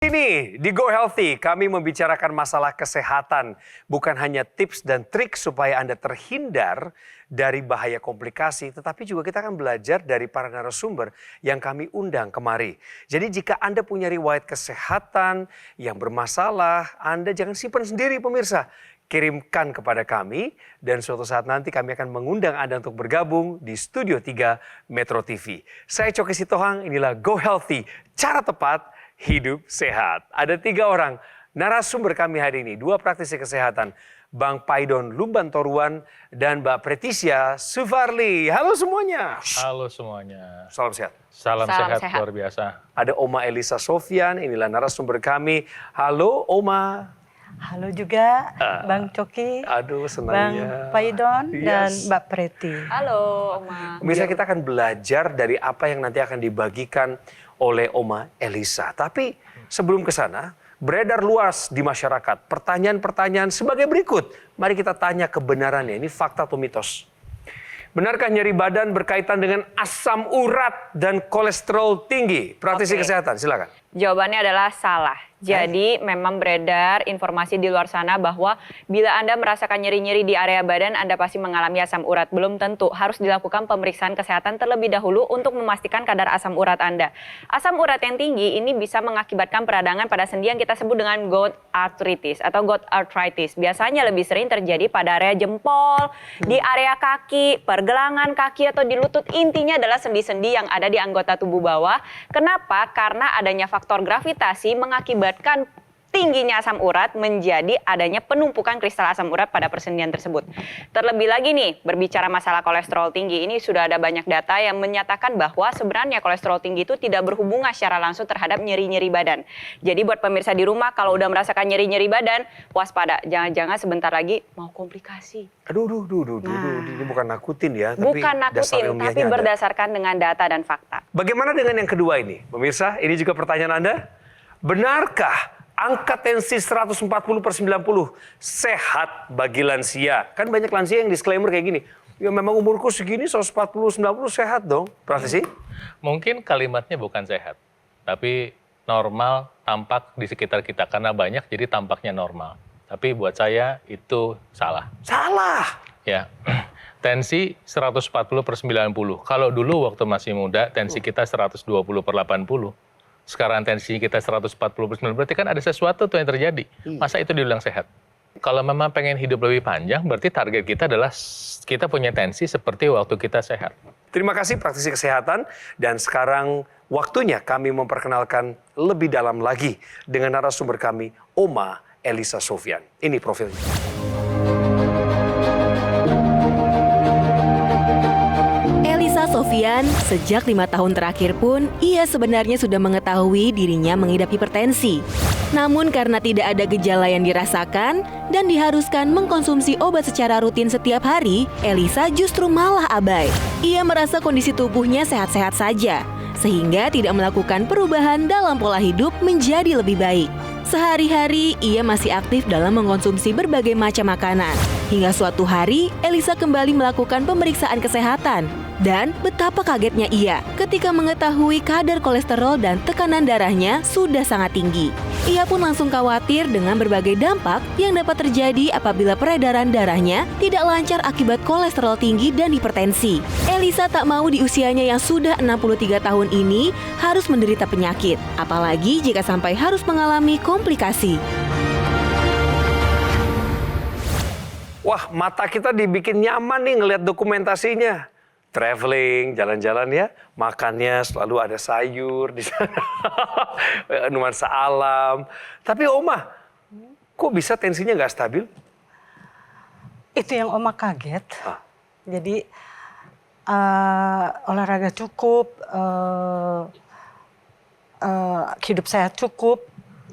Ini di Go Healthy, kami membicarakan masalah kesehatan, bukan hanya tips dan trik supaya Anda terhindar dari bahaya komplikasi, tetapi juga kita akan belajar dari para narasumber yang kami undang kemari. Jadi jika Anda punya riwayat kesehatan yang bermasalah, Anda jangan simpan sendiri pemirsa. Kirimkan kepada kami dan suatu saat nanti kami akan mengundang Anda untuk bergabung di Studio 3 Metro TV. Saya Coki Sitohang, inilah Go Healthy, cara tepat hidup sehat. Ada 3 orang narasumber kami hari ini, 2 praktisi kesehatan, Bang Paidon Lumbantoruan dan Mbak Pretisia Sufarli. Halo semuanya. Halo semuanya. Salam sehat. Salam sehat luar biasa. Ada Oma Elisa Sofyan, inilah narasumber kami. Halo Oma. Halo juga Bang Coki, Aduh senangnya. Bang Paidon, dan Mbak Preti. Halo Oma. Pemirsa, kita akan belajar dari apa yang nanti akan dibagikan oleh Oma Elisa. Tapi sebelum ke sana, beredar luas di masyarakat pertanyaan-pertanyaan sebagai berikut. Mari kita tanya kebenarannya, ini fakta atau mitos. Benarkah nyeri badan berkaitan dengan asam urat dan kolesterol tinggi? Praktisi kesehatan, silakan. Jawabannya adalah salah. Jadi memang beredar informasi di luar sana bahwa bila Anda merasakan nyeri-nyeri di area badan, Anda pasti mengalami asam urat. Belum tentu, harus dilakukan pemeriksaan kesehatan terlebih dahulu untuk memastikan kadar asam urat Anda. Asam urat yang tinggi ini bisa mengakibatkan peradangan pada sendi yang kita sebut dengan gout arthritis atau gout arthritis. Biasanya lebih sering terjadi pada area jempol, di area kaki, pergelangan kaki atau di lutut. Intinya adalah sendi-sendi yang ada di anggota tubuh bawah. Kenapa? Karena adanya faktor gravitasi mengakibatkan tingginya asam urat menjadi adanya penumpukan kristal asam urat pada persendian tersebut. Terlebih lagi nih, berbicara masalah kolesterol tinggi, ini sudah ada banyak data yang menyatakan bahwa sebenarnya kolesterol tinggi itu tidak berhubungan secara langsung terhadap nyeri-nyeri badan. Jadi buat pemirsa di rumah, kalau udah merasakan nyeri-nyeri badan, waspada. Jangan-jangan sebentar lagi mau komplikasi. Aduh, ini bukan nakutin ya. Bukan nakutin, tapi berdasarkan dengan data dan fakta. Bagaimana dengan yang kedua ini? Pemirsa, ini juga pertanyaan Anda. Benarkah angka tensi 140/90 sehat bagi lansia? Kan banyak lansia yang disclaimer kayak gini. Ya memang umurku segini 140/90 sehat dong. Praktisi? Mungkin kalimatnya bukan sehat, tapi normal tampak di sekitar kita. Karena banyak jadi tampaknya normal. Tapi buat saya itu salah. Salah? Ya, tensi 140/90. Kalau dulu waktu masih muda, tensi kita 120/80. Sekarang tensi kita 140/90, berarti kan ada sesuatu tuh yang terjadi. Masa itu dibilang sehat? Kalau memang pengen hidup lebih panjang, berarti target kita adalah kita punya tensi seperti waktu kita sehat. Terima kasih praktisi kesehatan. Dan sekarang waktunya kami memperkenalkan lebih dalam lagi dengan narasumber kami, Oma Elisa Sofyan. Ini profilnya. Sofyan, sejak 5 tahun terakhir pun, ia sebenarnya sudah mengetahui dirinya mengidap hipertensi. Namun karena tidak ada gejala yang dirasakan dan diharuskan mengkonsumsi obat secara rutin setiap hari, Elisa justru malah abai. Ia merasa kondisi tubuhnya sehat-sehat saja, sehingga tidak melakukan perubahan dalam pola hidup menjadi lebih baik. Sehari-hari, ia masih aktif dalam mengkonsumsi berbagai macam makanan. Hingga suatu hari, Elisa kembali melakukan pemeriksaan kesehatan. Dan betapa kagetnya ia ketika mengetahui kadar kolesterol dan tekanan darahnya sudah sangat tinggi. Ia pun langsung khawatir dengan berbagai dampak yang dapat terjadi apabila peredaran darahnya tidak lancar akibat kolesterol tinggi dan hipertensi. Elisa tak mau di usianya yang sudah 63 tahun ini harus menderita penyakit, apalagi jika sampai harus mengalami komplikasi. Wah, mata kita dibikin nyaman nih ngelihat dokumentasinya. Traveling, jalan-jalan ya, makannya selalu ada sayur di sana, nuansa alam. Tapi Oma, kok bisa tensinya nggak stabil? Itu yang Oma kaget. Jadi olahraga cukup, hidup sehat cukup,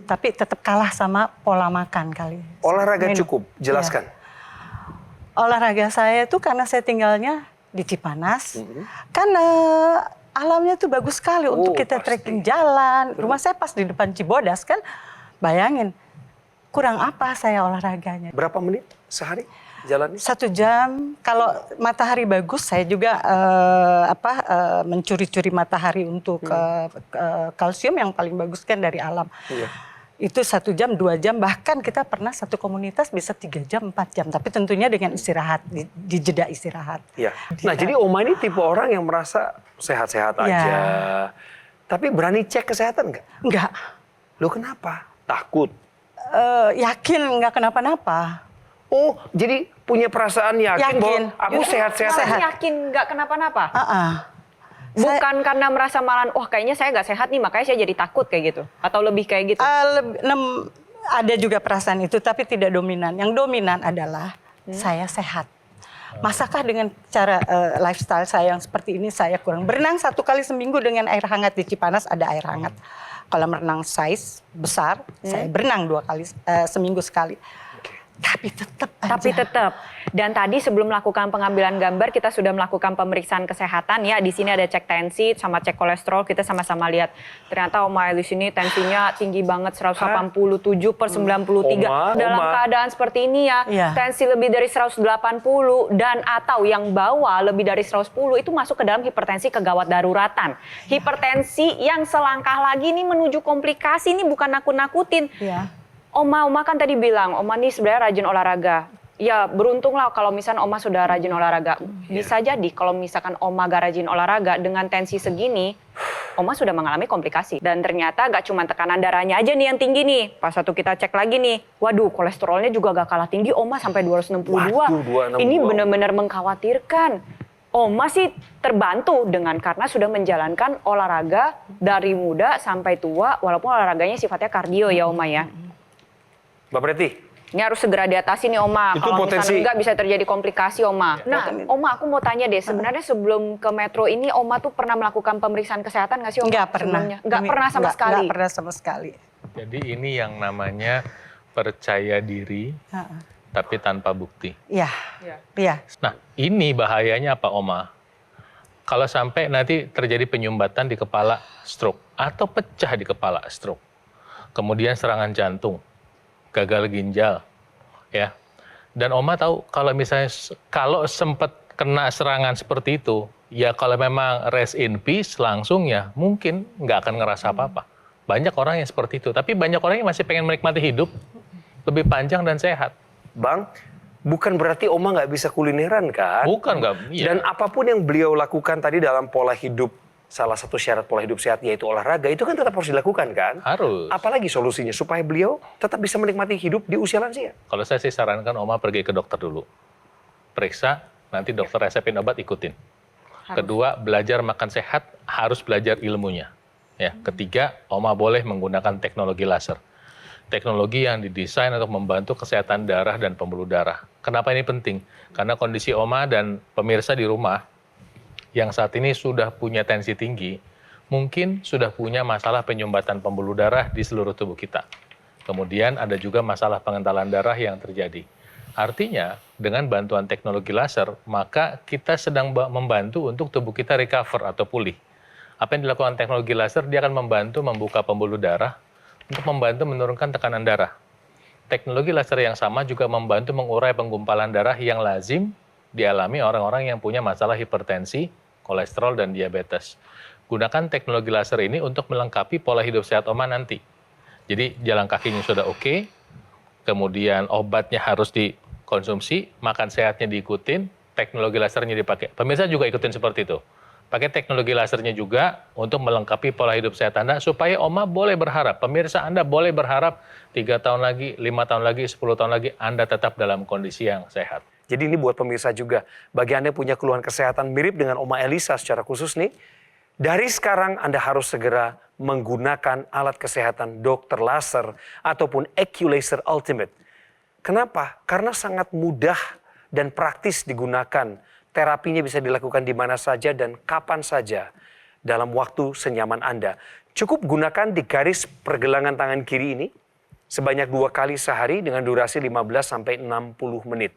tapi tetap kalah sama pola makan kali. Olahraga cukup, jelaskan. Ya. Olahraga saya itu karena saya tinggalnya di Cipanas, kan alamnya tuh bagus sekali untuk kita trekking jalan. Rumah saya pas di depan Cibodas kan, bayangin kurang apa saya olahraganya. Berapa menit sehari? jalannya? 1 jam. Kalau matahari bagus, saya juga mencuri-curi matahari untuk kalsium yang paling bagus kan dari alam. Iya. Itu 1 jam, 2 jam, bahkan kita pernah satu komunitas bisa 3 jam, 4 jam. Tapi tentunya dengan istirahat, di jeda istirahat. Iya. Nah, jadi Oma ini tipe orang yang merasa sehat-sehat aja. Ya. Tapi berani cek kesehatan nggak? Enggak. Loh kenapa? Takut? Yakin nggak kenapa-napa. Oh, jadi punya perasaan yakin bahwa aku Justru sehat-sehat malah aja? yakin nggak kenapa-napa. Saya- Bukan karena merasa malah, wah kayaknya saya nggak sehat nih, makanya saya jadi takut kayak gitu. Atau lebih kayak gitu. Ada juga perasaan itu, tapi tidak dominan. Yang dominan adalah saya sehat. Masakah dengan cara lifestyle saya yang seperti ini saya kurang. Berenang 1 kali seminggu dengan air hangat di Cipanas, ada air hangat. Kalau renang size besar, saya berenang 2 kali seminggu sekali. Tapi tetap aja. Tapi tetap. Dan tadi sebelum melakukan pengambilan gambar, kita sudah melakukan pemeriksaan kesehatan ya. Di sini ada cek tensi sama cek kolesterol. Kita sama-sama lihat. Ternyata Oma Elis ini tensinya tinggi banget, 187/93. Dalam keadaan seperti ini ya, Iya. tensi lebih dari 180 dan atau yang bawah lebih dari 110 itu masuk ke dalam hipertensi kegawat daruratan. Hipertensi yang selangkah lagi ini menuju komplikasi, ini bukan nakut-nakutin. Iya. Oma kan tadi bilang, Oma nih sebenarnya rajin olahraga. Ya beruntunglah kalau misalnya Oma sudah rajin olahraga. Bisa jadi kalau misalkan Oma gak rajin olahraga dengan tensi segini, Oma sudah mengalami komplikasi. Dan ternyata gak cuma tekanan darahnya aja nih yang tinggi nih. Pas waktu kita cek lagi nih, waduh kolesterolnya juga gak kalah tinggi, Oma sampai 262. Waduh, 262. Ini benar-benar mengkhawatirkan. Oma sih terbantu karena sudah menjalankan olahraga dari muda sampai tua, walaupun olahraganya sifatnya kardio ya Oma ya. Mbak Preti? Ini harus segera diatasi nih Oma. Itu Kalau potensi. misalnya enggak bisa terjadi komplikasi Oma. Nah Oma aku mau tanya deh, sebenarnya sebelum ke Metro ini Oma tuh pernah melakukan pemeriksaan kesehatan nggak sih Oma? Enggak pernah. Sebelumnya? Nggak pernah sama sekali? Enggak pernah sama sekali. Jadi ini yang namanya percaya diri tapi tanpa bukti. Iya. Iya. Nah, ini bahayanya apa, Oma? Kalau sampai nanti terjadi penyumbatan di kepala, stroke, atau pecah di kepala, stroke. Kemudian serangan jantung, gagal ginjal, ya. Dan Oma tahu kalau misalnya kalau sempat kena serangan seperti itu, ya kalau memang rest in peace langsung ya mungkin nggak akan ngerasa apa-apa. Banyak orang yang seperti itu, tapi banyak orang yang masih pengen menikmati hidup lebih panjang dan sehat. Bang, bukan berarti Oma nggak bisa kulineran kan? Bukan nggak. Iya. Dan apapun yang beliau lakukan tadi dalam pola hidup, salah satu syarat pola hidup sehat yaitu olahraga, itu kan tetap harus dilakukan kan? Harus. Apalagi solusinya supaya beliau tetap bisa menikmati hidup di usia lansia? Kalau saya sih sarankan Oma pergi ke dokter dulu. Periksa, nanti dokter resepin obat, ikutin. Kedua, belajar makan sehat, harus belajar ilmunya. Ya, ketiga, Oma boleh menggunakan teknologi laser. Teknologi yang didesain untuk membantu kesehatan darah dan pembuluh darah. Kenapa ini penting? Karena kondisi Oma dan pemirsa di rumah yang saat ini sudah punya tensi tinggi, mungkin sudah punya masalah penyumbatan pembuluh darah di seluruh tubuh kita. Kemudian ada juga masalah pengentalan darah yang terjadi. Artinya, dengan bantuan teknologi laser, maka kita sedang membantu untuk tubuh kita recover atau pulih. Apa yang dilakukan teknologi laser, dia akan membantu membuka pembuluh darah untuk membantu menurunkan tekanan darah. Teknologi laser yang sama juga membantu mengurai penggumpalan darah yang lazim dialami orang-orang yang punya masalah hipertensi, kolesterol, dan diabetes. Gunakan teknologi laser ini untuk melengkapi pola hidup sehat Oma nanti. Jadi jalan kakinya sudah oke, kemudian obatnya harus dikonsumsi, makan sehatnya diikutin, teknologi lasernya dipakai. Pemirsa juga ikutin seperti itu. Pakai teknologi lasernya juga untuk melengkapi pola hidup sehat Anda supaya Oma boleh berharap, pemirsa Anda boleh berharap 3 tahun lagi, 5 tahun lagi, 10 tahun lagi Anda tetap dalam kondisi yang sehat. Jadi ini buat pemirsa juga, bagi Anda yang punya keluhan kesehatan mirip dengan Oma Elisa secara khusus nih, dari sekarang Anda harus segera menggunakan alat kesehatan dokter laser ataupun Eculaser Ultimate. Kenapa? Karena sangat mudah dan praktis digunakan. Terapinya bisa dilakukan di mana saja dan kapan saja dalam waktu senyaman Anda. Cukup gunakan di garis pergelangan tangan kiri ini sebanyak 2 kali sehari dengan durasi 15-60 menit.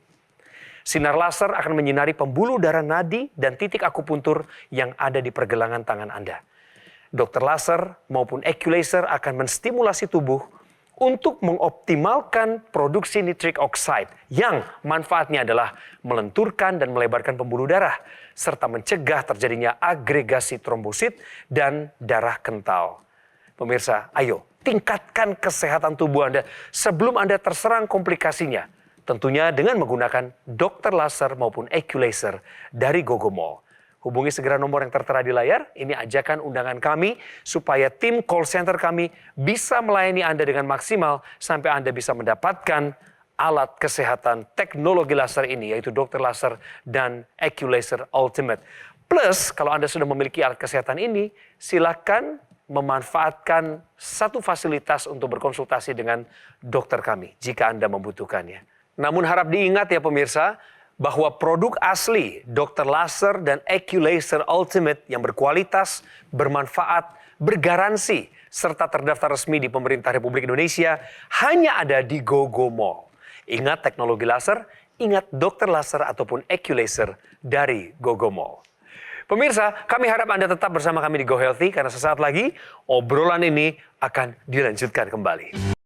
Sinar laser akan menyinari pembuluh darah nadi dan titik akupuntur yang ada di pergelangan tangan Anda. Dokter laser maupun Eculaser akan menstimulasi tubuh untuk mengoptimalkan produksi nitric oxide yang manfaatnya adalah melenturkan dan melebarkan pembuluh darah serta mencegah terjadinya agregasi trombosit dan darah kental. Pemirsa, ayo tingkatkan kesehatan tubuh Anda sebelum Anda terserang komplikasinya. Tentunya dengan menggunakan dokter laser maupun equalizer dari Gogomall. Hubungi segera nomor yang tertera di layar. Ini ajakan undangan kami supaya tim call center kami bisa melayani Anda dengan maksimal sampai Anda bisa mendapatkan alat kesehatan teknologi laser ini, yaitu dokter laser dan equalizer ultimate. Plus, kalau Anda sudah memiliki alat kesehatan ini, silakan memanfaatkan satu fasilitas untuk berkonsultasi dengan dokter kami jika Anda membutuhkannya. Namun harap diingat ya pemirsa, bahwa produk asli dokter laser dan equalizer ultimate yang berkualitas, bermanfaat, bergaransi, serta terdaftar resmi di pemerintah Republik Indonesia hanya ada di Gogomall. Ingat teknologi laser, ingat dokter laser ataupun equalizer dari Gogomall. Pemirsa, kami harap Anda tetap bersama kami di Go Healthy karena sesaat lagi obrolan ini akan dilanjutkan kembali.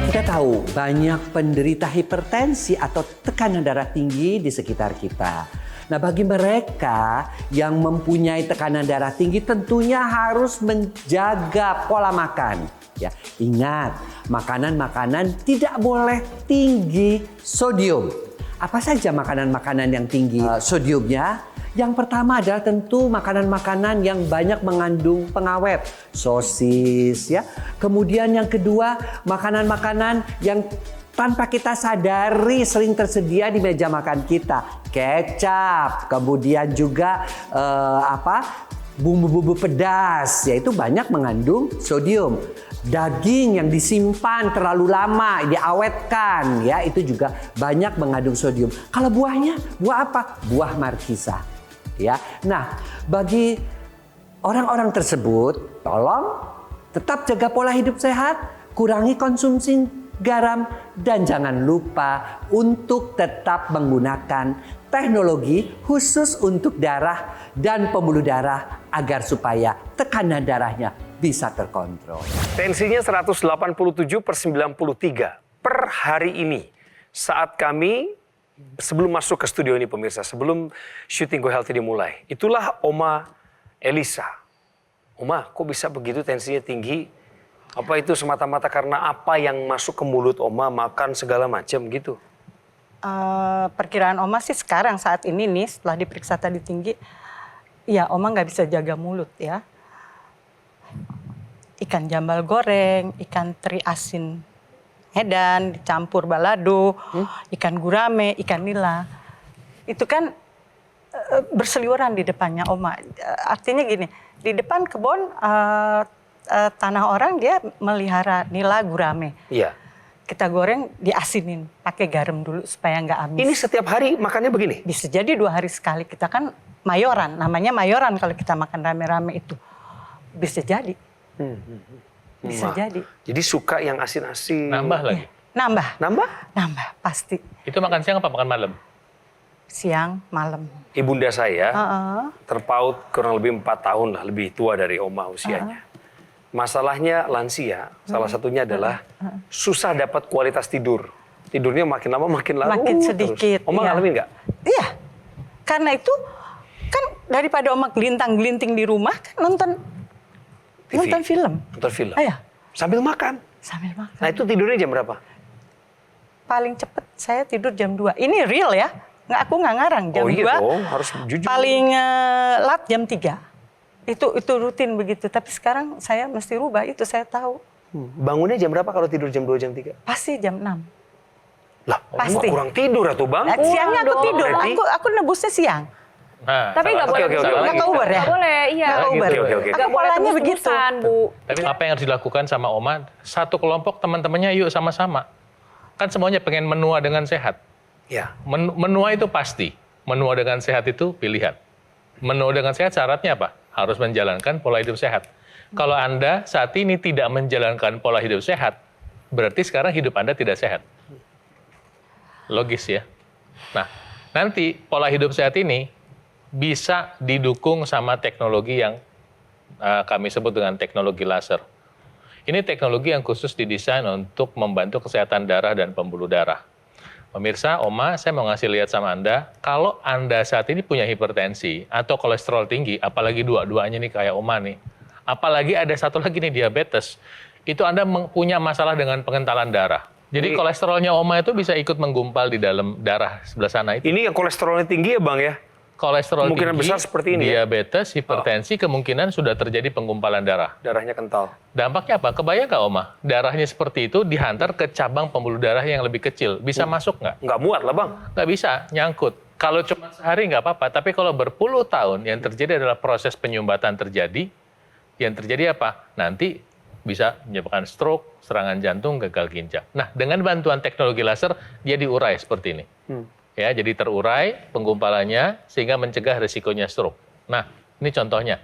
Kita tahu banyak penderita hipertensi atau tekanan darah tinggi di sekitar kita. Nah, bagi mereka yang mempunyai tekanan darah tinggi tentunya harus menjaga pola makan. Ya, ingat, makanan-makanan tidak boleh tinggi sodium. Apa saja makanan-makanan yang tinggi sodiumnya? Yang pertama adalah tentu makanan-makanan yang banyak mengandung pengawet, sosis ya. Kemudian yang kedua, makanan-makanan yang tanpa kita sadari sering tersedia di meja makan kita. Kecap, kemudian juga bumbu-bumbu pedas, yaitu banyak mengandung sodium. Daging yang disimpan terlalu lama, diawetkan, ya itu juga banyak mengandung sodium. Kalau buahnya, buah apa? Buah markisa. Ya, nah bagi orang-orang tersebut, tolong tetap jaga pola hidup sehat, kurangi konsumsi garam, dan jangan lupa untuk tetap menggunakan teknologi khusus untuk darah dan pembuluh darah agar supaya tekanan darahnya bisa terkontrol. Tensinya 187/93 per hari ini saat kami sebelum masuk ke studio ini pemirsa, sebelum syuting Go Healthy dimulai, itulah Oma Elisa. Oma, kok bisa begitu tensinya tinggi? Apa itu semata-mata karena apa yang masuk ke mulut Oma, makan segala macam gitu? Perkiraan Oma sih sekarang saat ini nih setelah diperiksa tadi tinggi, ya Oma nggak bisa jaga mulut ya. Ikan jambal goreng, ikan teri asin Medan, dicampur balado, ikan gurame, ikan nila. Itu kan berseliweran di depannya Oma. Artinya gini, di depan kebun tanah orang dia melihara nila gurame. Iya. Kita goreng diasinin, pakai garam dulu supaya nggak amis. Ini setiap hari makannya begini? Bisa jadi 2 hari sekali. Kita kan mayoran, namanya mayoran kalau kita makan rame-rame itu. Bisa jadi. Bisa jadi. Jadi suka yang asin-asin. Nambah lagi. Nambah. Nambah? Nambah, pasti. Itu makan siang apa makan malam? Siang, malam. Ibunda saya terpaut kurang lebih 4 tahun lah, lebih tua dari Oma usianya. Masalahnya lansia, salah satunya adalah susah dapat kualitas tidur. Tidurnya makin lama makin larut. Makin sedikit. Oma iya. ngalamin nggak? Iya. Karena itu kan daripada Oma gelintang-gelinting di rumah kan nonton TV. nonton film. Nonton film. Iya. Sambil makan. Sambil makan. Nah itu tidurnya jam berapa? Paling cepet saya tidur jam 2. Ini real ya. Aku nggak ngarang jam 2. Oh iya dong, harus jujur. Paling lat jam 3. Itu rutin begitu. Tapi sekarang saya mesti rubah, itu saya tahu. Bangunnya jam berapa kalau tidur jam 2, jam 3? Pasti jam 6. Lah, Pasti. kurang tidur atau Bang? Nah, siangnya aku dong. tidur. Berarti? Aku nebusnya siang. Nah, Tapi nggak boleh Oke, oke, oke. begitu. Nggak Uber ya? Nggak boleh, iya. Nggak Uber. Oke, oke. Nggak boleh Polanya begitu. terus-terusan, Bu. Tapi apa yang harus dilakukan sama Oma? Satu kelompok teman-temannya yuk sama-sama. Kan semuanya pengen menua dengan sehat. Ya. Menua itu pasti. Menua dengan sehat itu pilihan. Menua dengan sehat syaratnya apa? Harus menjalankan pola hidup sehat. Kalau Anda saat ini tidak menjalankan pola hidup sehat, berarti sekarang hidup Anda tidak sehat. Logis ya. Nah, nanti pola hidup sehat ini bisa didukung sama teknologi yang kami sebut dengan teknologi laser. Ini teknologi yang khusus didesain untuk membantu kesehatan darah dan pembuluh darah. Pemirsa, Oma, saya mau ngasih lihat sama Anda, kalau Anda saat ini punya hipertensi atau kolesterol tinggi, apalagi dua-duanya nih kayak Oma nih, apalagi ada satu lagi nih diabetes, itu Anda punya masalah dengan pengentalan darah. Jadi kolesterolnya Oma itu bisa ikut menggumpal di dalam darah sebelah sana itu. Ini yang kolesterolnya tinggi ya Bang ya? Kolesterol Kemungkinan tinggi, besar seperti ini ya? diabetes, hipertensi, kemungkinan sudah terjadi penggumpalan darah. Darahnya kental. Dampaknya apa? Kebayang nggak, Oma? Darahnya seperti itu dihantar ke cabang pembuluh darah yang lebih kecil. Bisa masuk nggak? Nggak muat lah Bang. Nggak bisa, nyangkut. Kalau cuma sehari nggak apa-apa, tapi kalau berpuluh tahun yang terjadi adalah proses penyumbatan terjadi. Yang terjadi apa? Nanti bisa menyebabkan stroke, serangan jantung, gagal ginjal. Nah, dengan bantuan teknologi laser, dia diurai seperti ini. Ya, jadi terurai penggumpalannya sehingga mencegah risikonya stroke. Nah, ini contohnya.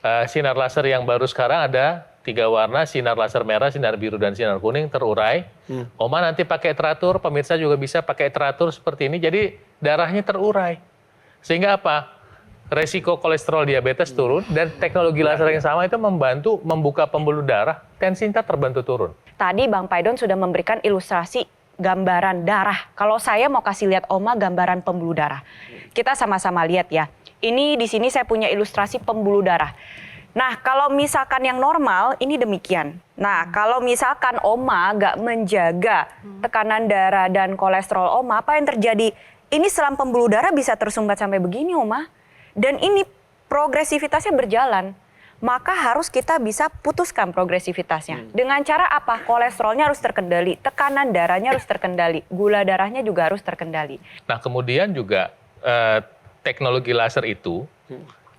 Sinar laser yang baru sekarang ada 3 warna, sinar laser merah, sinar biru, dan sinar kuning terurai. Oma nanti pakai teratur, pemirsa juga bisa pakai teratur seperti ini, jadi darahnya terurai. Sehingga apa? Resiko kolesterol diabetes turun, dan teknologi laser yang sama itu membantu membuka pembuluh darah, tensinya terbantu turun. Tadi Bang Paidon sudah memberikan ilustrasi gambaran darah. Kalau saya mau kasih lihat Oma gambaran pembuluh darah. Kita sama-sama lihat ya. Ini di sini saya punya ilustrasi pembuluh darah. Nah, kalau misalkan yang normal, ini demikian. Nah, kalau misalkan Oma nggak menjaga tekanan darah dan kolesterol Oma, apa yang terjadi? Ini selang pembuluh darah bisa tersumbat sampai begini, Oma. Dan ini progresivitasnya berjalan. Maka harus kita bisa putuskan progresivitasnya. Dengan cara apa? Kolesterolnya harus terkendali, tekanan darahnya harus terkendali, gula darahnya juga harus terkendali. Nah, kemudian juga teknologi laser itu,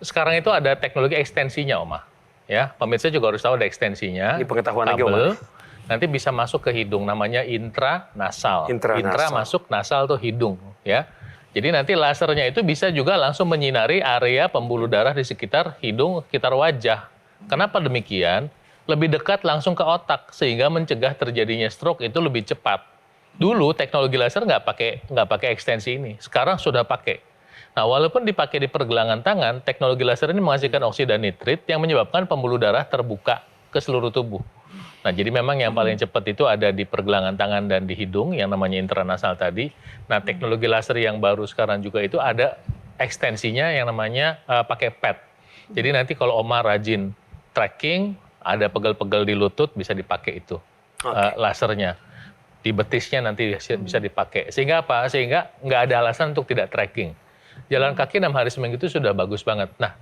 sekarang itu ada teknologi ekstensinya, Oma. Ya, pemirsa juga harus tahu ada ekstensinya. Ini pengetahuan lagi, kabel, Oma. nanti bisa masuk ke hidung, namanya intranasal. Intranasal. Intra masuk, nasal tuh hidung, ya. Jadi nanti lasernya itu bisa juga langsung menyinari area pembuluh darah di sekitar hidung, sekitar wajah. Kenapa demikian? Lebih dekat langsung ke otak, sehingga mencegah terjadinya stroke itu lebih cepat. Dulu teknologi laser nggak pakai ekstensi ini, sekarang sudah pakai. Nah, walaupun dipakai di pergelangan tangan, teknologi laser ini menghasilkan oksida nitrit yang menyebabkan pembuluh darah terbuka ke seluruh tubuh. Nah, jadi memang yang paling cepat itu ada di pergelangan tangan dan di hidung, yang namanya intranasal tadi. Nah, teknologi laser yang baru sekarang juga itu ada ekstensinya yang namanya pakai pad. Jadi nanti kalau Oma rajin tracking, ada pegel-pegel di lutut, bisa dipakai itu lasernya. Di betisnya nanti bisa dipakai. Sehingga apa? Sehingga nggak ada alasan untuk tidak tracking. Jalan kaki 6 hari seminggu itu sudah bagus banget. Nah,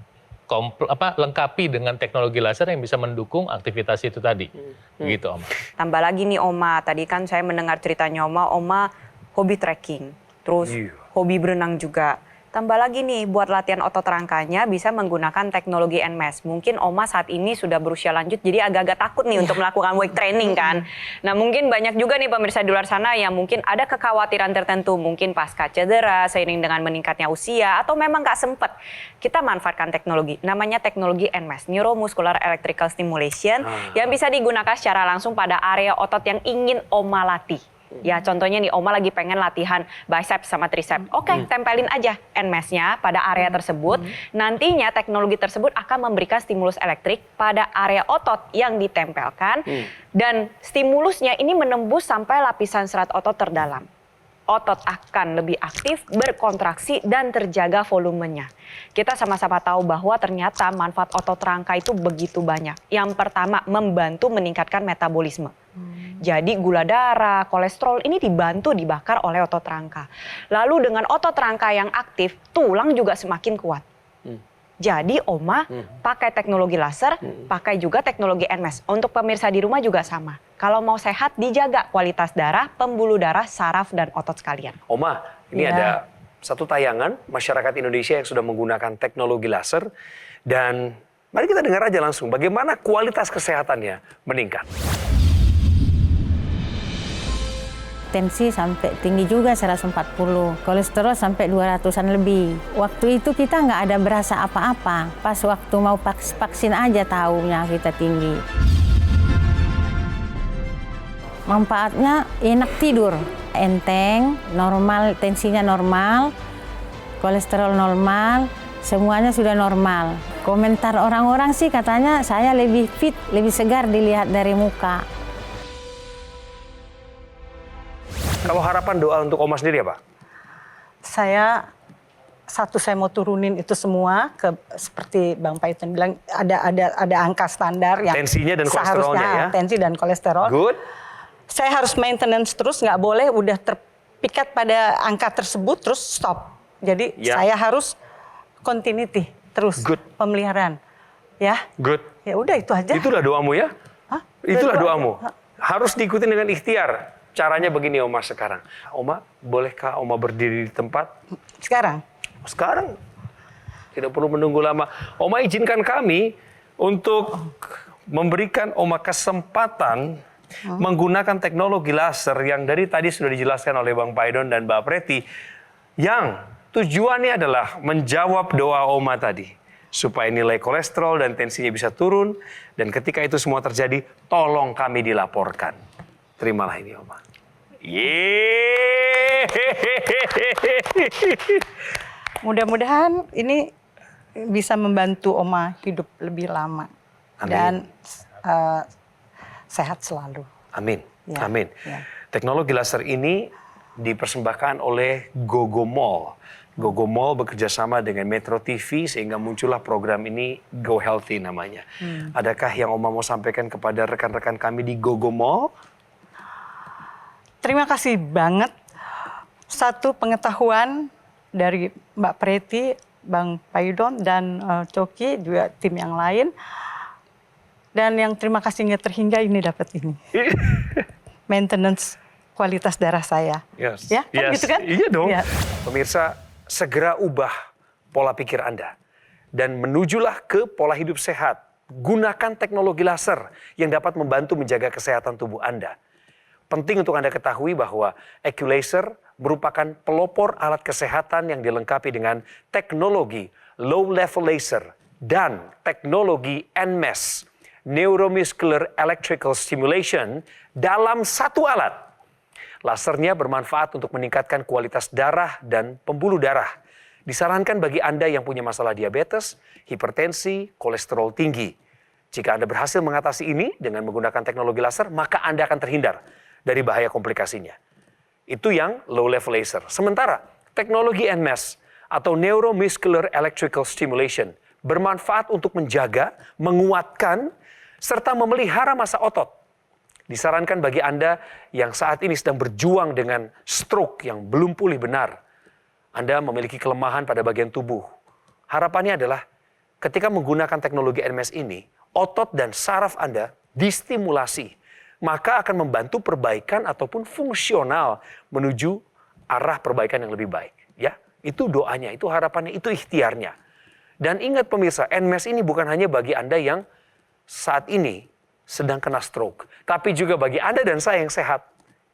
lengkapi dengan teknologi laser yang bisa mendukung aktivitas itu tadi. Gitu, Oma. Tambah lagi nih Oma, tadi kan saya mendengar ceritanya Oma hobi trekking, terus hobi berenang juga. Tambah lagi nih, buat latihan otot rangkanya bisa menggunakan teknologi NMAS. Mungkin Oma saat ini sudah berusia lanjut, jadi agak-agak takut nih untuk melakukan weight training kan. Nah, mungkin banyak juga nih pemirsa di luar sana yang mungkin ada kekhawatiran tertentu. Mungkin pasca cedera, seiring dengan meningkatnya usia, atau memang nggak sempet. Kita manfaatkan teknologi, namanya teknologi NMAS, Neuromuscular Electrical Stimulation, yang bisa digunakan secara langsung pada area otot yang ingin Oma latih. Ya, contohnya nih Oma lagi pengen latihan biceps sama triceps. Oke, tempelin aja NMAS-nya pada area tersebut. Nantinya teknologi tersebut akan memberikan stimulus elektrik pada area otot yang ditempelkan. Dan stimulusnya ini menembus sampai lapisan serat otot terdalam. Otot akan lebih aktif, berkontraksi, dan terjaga volumenya. Kita sama-sama tahu bahwa ternyata manfaat otot rangka itu begitu banyak. Yang pertama, membantu meningkatkan metabolisme. Jadi gula darah, kolesterol ini dibantu dibakar oleh otot rangka. Lalu dengan otot rangka yang aktif, tulang juga semakin kuat. Jadi Oma pakai teknologi laser, pakai juga teknologi NMAS. Untuk pemirsa di rumah juga sama. Kalau mau sehat, dijaga kualitas darah, pembuluh darah, saraf, dan otot sekalian. Oma, ini ada satu tayangan masyarakat Indonesia yang sudah menggunakan teknologi laser. Dan mari kita dengar aja langsung bagaimana kualitas kesehatannya meningkat. Tensi sampai tinggi juga 140, kolesterol sampai 200-an lebih. Waktu itu kita nggak ada berasa apa-apa, pas waktu mau vaksin aja tahunya kita tinggi. Manfaatnya enak tidur, enteng, normal, tensinya normal, kolesterol normal, semuanya sudah normal. Komentar orang-orang sih katanya saya lebih fit, lebih segar dilihat dari muka. Kalau harapan doa untuk Oma sendiri apa? Saya mau turunin itu semua ke seperti Bang Paiton bilang ada angka standar yang Tensinya dan kolesterolnya seharusnya, ya? tensi dan kolesterol. Good. Saya harus maintenance terus, nggak boleh udah terpikat pada angka tersebut terus stop. Jadi Ya. saya harus continuity terus, Good. pemeliharaan. Ya, Good. ya udah itu aja. Itulah doamu ya? Hah? Itulah Doa- doamu. Harus diikuti dengan ikhtiar. Caranya begini Oma sekarang. Oma, bolehkah Oma berdiri di tempat? Sekarang. Sekarang. Tidak perlu menunggu lama. Oma izinkan kami untuk memberikan Oma kesempatan menggunakan teknologi laser yang dari tadi sudah dijelaskan oleh Bang Paidon dan Mbak Preti. Yang tujuannya adalah menjawab doa Oma tadi. Supaya nilai kolesterol dan tensinya bisa turun. Dan ketika itu semua terjadi, tolong kami dilaporkan. Terimalah ini Oma. Yeay! Mudah-mudahan ini bisa membantu Oma hidup lebih lama. Amin. Dan sehat selalu. Amin. Ya, Amin. ya. Teknologi laser ini dipersembahkan oleh Gogomall. Gogomall bekerjasama dengan Metro TV sehingga muncullah program ini Go Healthy namanya. Adakah yang Oma mau sampaikan kepada rekan-rekan kami di Gogomall? Terima kasih banget. Satu pengetahuan dari Mbak Preti, Bang Paidon, dan Coki, juga tim yang lain. Dan yang terima kasihnya terhingga ini dapat ini. Maintenance kualitas darah saya. Yes. Ya, kan gitu kan? Iya dong. Ya. Pemirsa, segera ubah pola pikir Anda. Dan menujulah ke pola hidup sehat. Gunakan teknologi laser yang dapat membantu menjaga kesehatan tubuh Anda. Penting untuk Anda ketahui bahwa AccuLaser merupakan pelopor alat kesehatan yang dilengkapi dengan teknologi low level laser dan teknologi NMES, Neuromuscular Electrical Stimulation, dalam satu alat. Lasernya bermanfaat untuk meningkatkan kualitas darah dan pembuluh darah. Disarankan bagi Anda yang punya masalah diabetes, hipertensi, kolesterol tinggi. Jika Anda berhasil mengatasi ini dengan menggunakan teknologi laser, maka Anda akan terhindar dari bahaya komplikasinya. Itu yang low level laser. Sementara teknologi NMES atau Neuromuscular Electrical Stimulation bermanfaat untuk menjaga, menguatkan, serta memelihara massa otot. Disarankan bagi Anda yang saat ini sedang berjuang dengan stroke yang belum pulih benar. Anda memiliki kelemahan pada bagian tubuh. Harapannya adalah ketika menggunakan teknologi NMES ini, otot dan saraf Anda distimulasi. Maka akan membantu perbaikan ataupun fungsional menuju arah perbaikan yang lebih baik. Ya, itu doanya, itu harapannya, itu ikhtiarnya. Dan ingat pemirsa, NMES ini bukan hanya bagi Anda yang saat ini sedang kena stroke. Tapi juga bagi Anda dan saya yang sehat,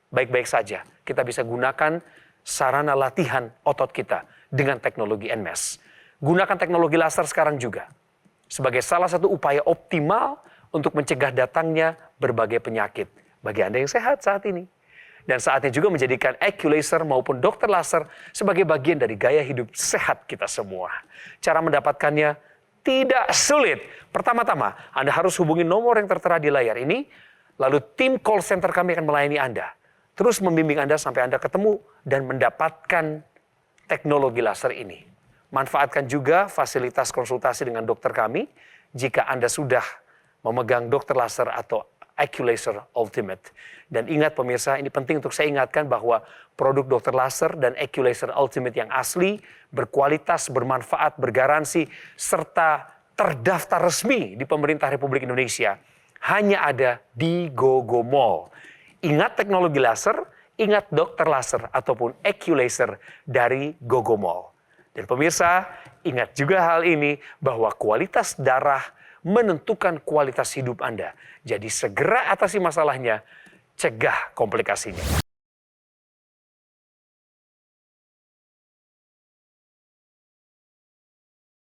baik-baik saja. Kita bisa gunakan sarana latihan otot kita dengan teknologi NMES. Gunakan teknologi laser sekarang juga sebagai salah satu upaya optimal untuk mencegah datangnya berbagai penyakit bagi Anda yang sehat saat ini. Dan saatnya juga menjadikan AccuLaser maupun dokter laser sebagai bagian dari gaya hidup sehat kita semua. Cara mendapatkannya tidak sulit. Pertama-tama, Anda harus hubungi nomor yang tertera di layar ini, lalu tim call center kami akan melayani Anda. Terus membimbing Anda sampai Anda ketemu dan mendapatkan teknologi laser ini. Manfaatkan juga fasilitas konsultasi dengan dokter kami jika Anda sudah memegang dokter laser atau AccuLaser Ultimate. Dan ingat pemirsa, ini penting untuk saya ingatkan bahwa produk dokter laser dan AccuLaser Ultimate yang asli, berkualitas, bermanfaat, bergaransi, serta terdaftar resmi di pemerintah Republik Indonesia hanya ada di Gogomall. Ingat teknologi laser, ingat dokter laser ataupun AccuLaser dari Gogomall. Dan pemirsa, ingat juga hal ini bahwa kualitas darah menentukan kualitas hidup Anda. Jadi segera atasi masalahnya, cegah komplikasinya.